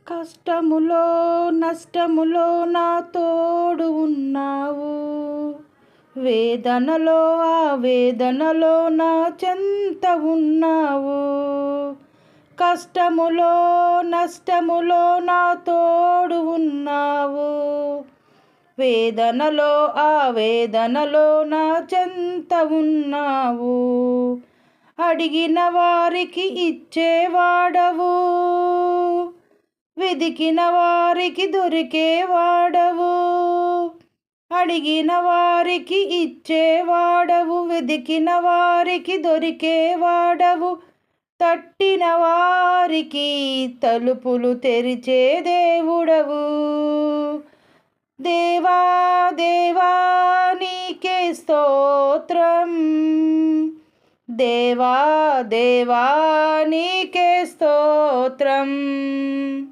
కష్టములో నష్టములో నా తోడు ఉన్నావు. వేదనలో వేదనలో నా చెంత ఉన్నావు. కష్టములో నష్టములో నా తోడు ఉన్నావు. వేదనలో వేదనలో నా చెంత ఉన్నావు. అడిగిన వారికి ఇచ్చేవాడవు. వెదికిన వారికి దొరికేవాడవు. అడిగిన వారికి ఇచ్చేవాడవు. వెదికిన వారికి దొరికేవాడవు. తట్టిన వారికి తలుపులు తెరిచే దేవుడవు. దేవా దేవా నీకే స్తోత్రం. దేవా దేవా నీకే స్తోత్రం.